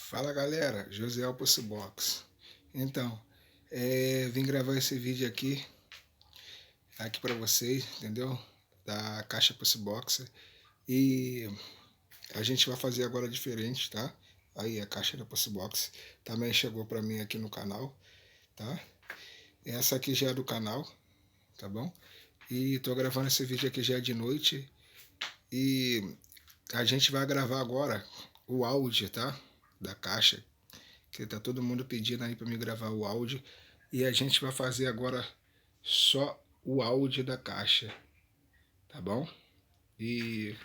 Fala galera, Josiel Pussbox. Então, vim gravar esse vídeo aqui para vocês, entendeu? Da caixa Pussbox. E a gente vai fazer agora diferente, tá? Aí a caixa da Pussbox também chegou para mim aqui no canal, tá? Essa aqui já é do canal, tá bom? E tô gravando esse vídeo aqui já de noite. E a gente vai gravar agora o áudio, tá? Da caixa, que tá todo mundo pedindo aí para me gravar o áudio, e a gente vai fazer agora só o áudio da caixa, tá bom? E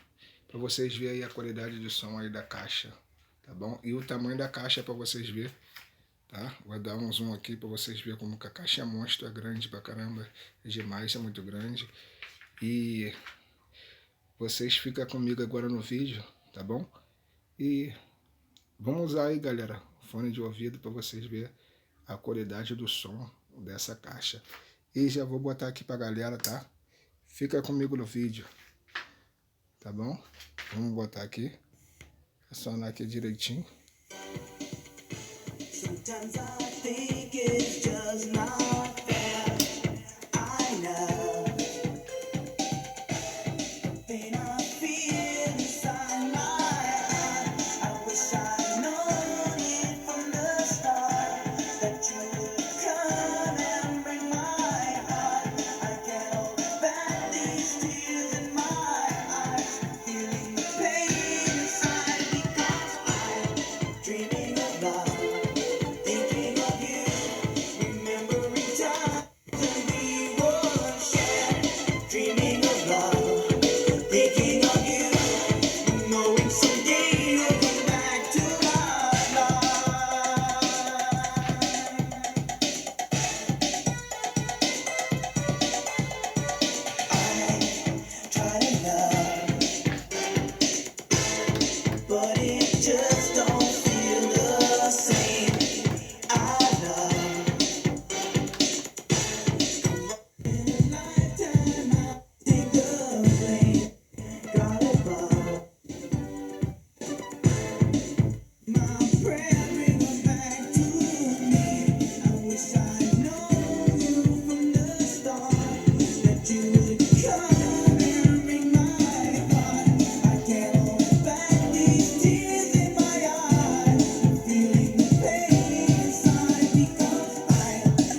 para vocês verem aí a qualidade de som aí da caixa, tá bom? E o tamanho da caixa para vocês verem, tá? Vou dar um zoom aqui para vocês verem como que a caixa é monstro, é grande pra caramba, é demais, é muito grande. E vocês ficam comigo agora no vídeo, tá bom? E vamos usar aí, galera, fone de ouvido para vocês verem a qualidade do som dessa caixa. E já vou botar aqui pra galera, tá? Fica comigo no vídeo, tá bom? Vamos botar aqui, acionar aqui direitinho. Sometimes I think it's just not fair. I know the pain I feel inside my heart. I wish I'd known it from the start that you would come and bring my heart. I can't hold back these tears in my eyes, feeling the pain inside because I'm dreaming of love. Just don't feel the same. I love in a lifetime. I'll take the blame. God above, my prayer brings back to me. I wish I'd known you from the start that you would come and bring my heart. I can't hold back these tears in my eyes, feeling the pain inside because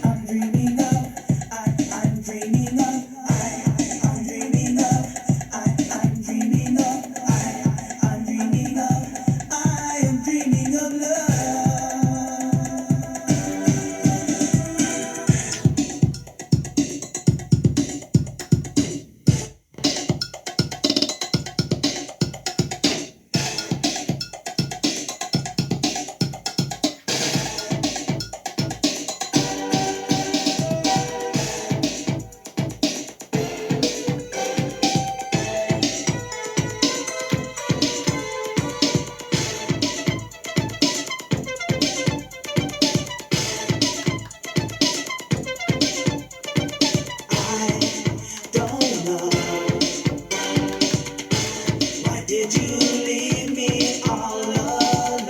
I'm dreaming of, I'm dreaming of, I'm dreaming of, I'm dreaming of, I'm dreaming of, I am dreaming of love. Did you leave me all alone?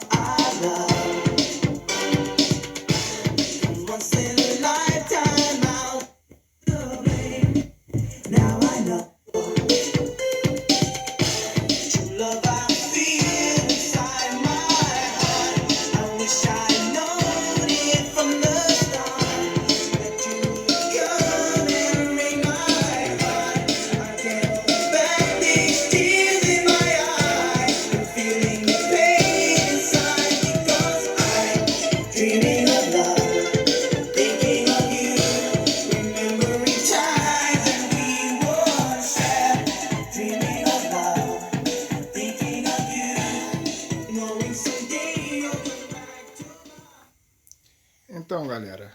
I love once in a lifetime. I'll the blame. Now I know true love I feel inside my heart. I wish I'd known it from the start that you would come and bring my heart. I can't hold back these tears in my eyes. I'm feeling the pain inside because I'm dreaming of love, thinking of you, remembering times that we once shared. Dreaming of love, thinking of you, knowing someday you'll come back to my... Então, galera,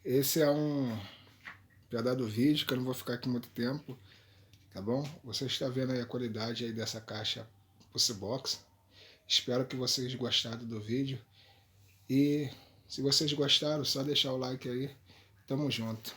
esse é um pedaço do vídeo, que eu não vou ficar aqui muito tempo, tá bom? Você está vendo aí a qualidade aí dessa caixa Pussbox. Espero que vocês gostaram do vídeo. E se vocês gostaram, só deixar o like aí. Tamo junto.